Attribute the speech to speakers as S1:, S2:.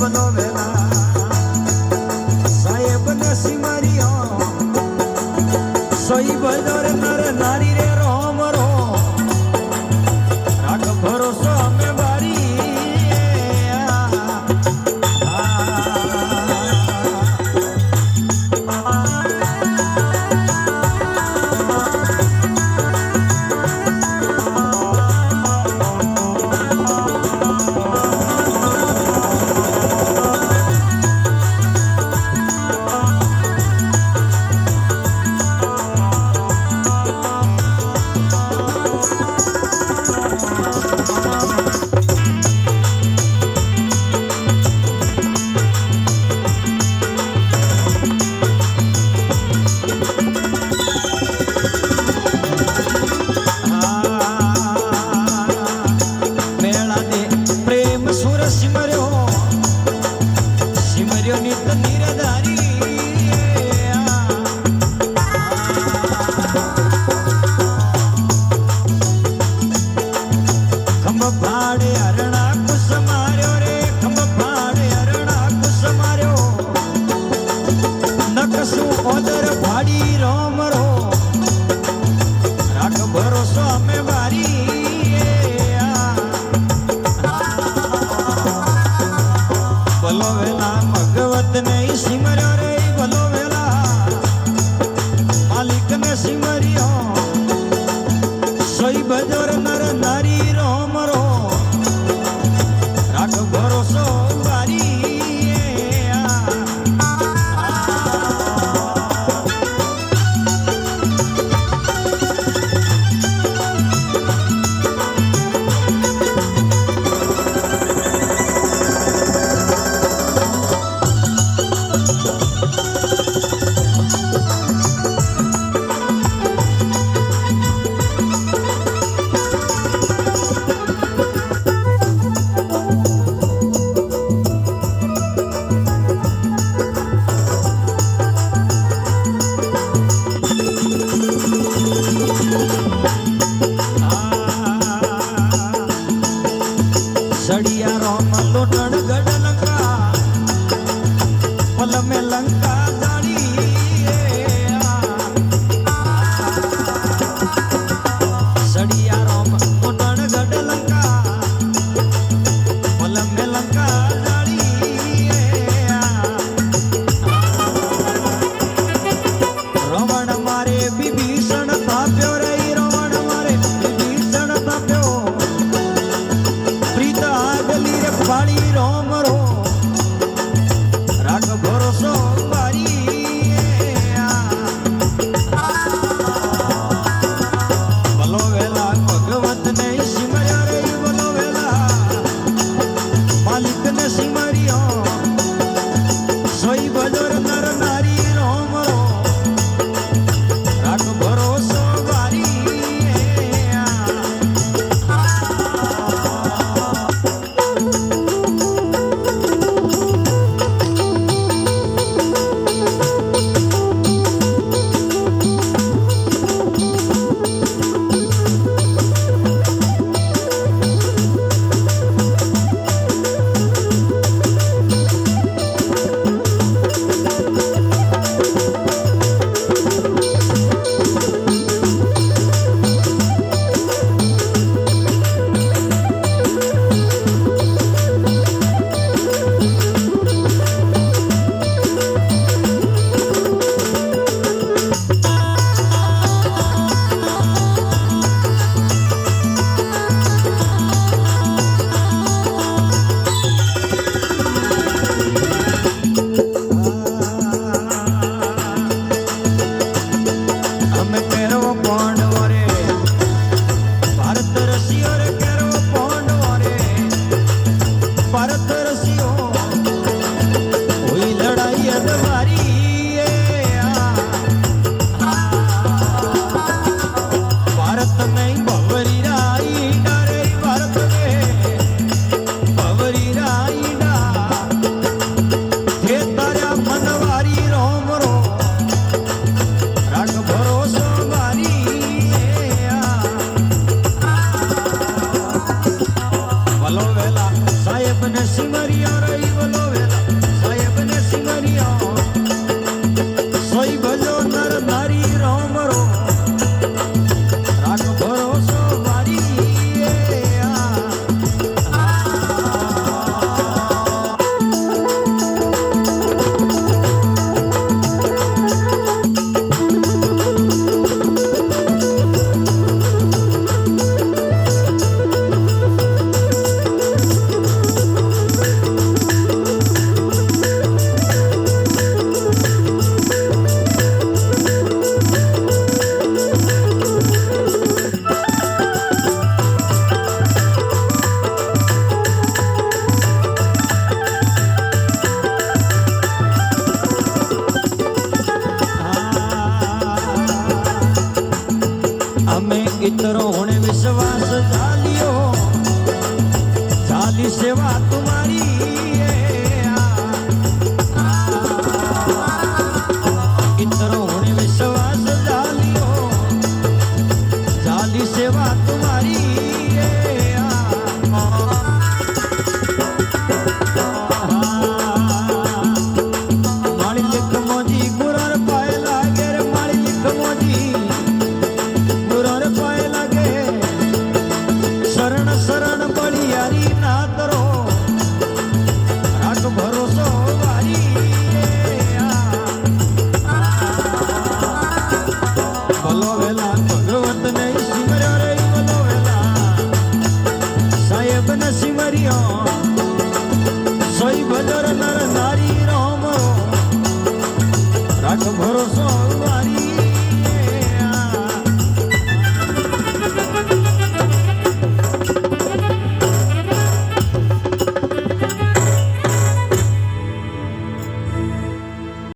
S1: બોલો વેલા સાહેબ ને સિમરિયો સોઈ બજોર નર નારી રે રોમ રો રાખ ભરોસો અમે બારી બજોર નર નારી રોમ રો રાખ ભરોસો વારી सड़िया रोम लोटन गढ़ लंका पल में लंका जाड़ी सड़िया रोम लोटन गढ़ लंका पल में लंका जाड़ी रावण मारे विभीषण ताप्यो रे रावण मारे विभीषण ताप्यो बाड़ी रोम रो राख भरोसो बारी बोलो वेला भगवत ने सिमरिया रे बोलो वेला मालिक ने सिमरियो सोई बजोर नर नारी रोम रो राख भरोसो बारी સાહેબ ને સિમરિયા રહી ભરોસો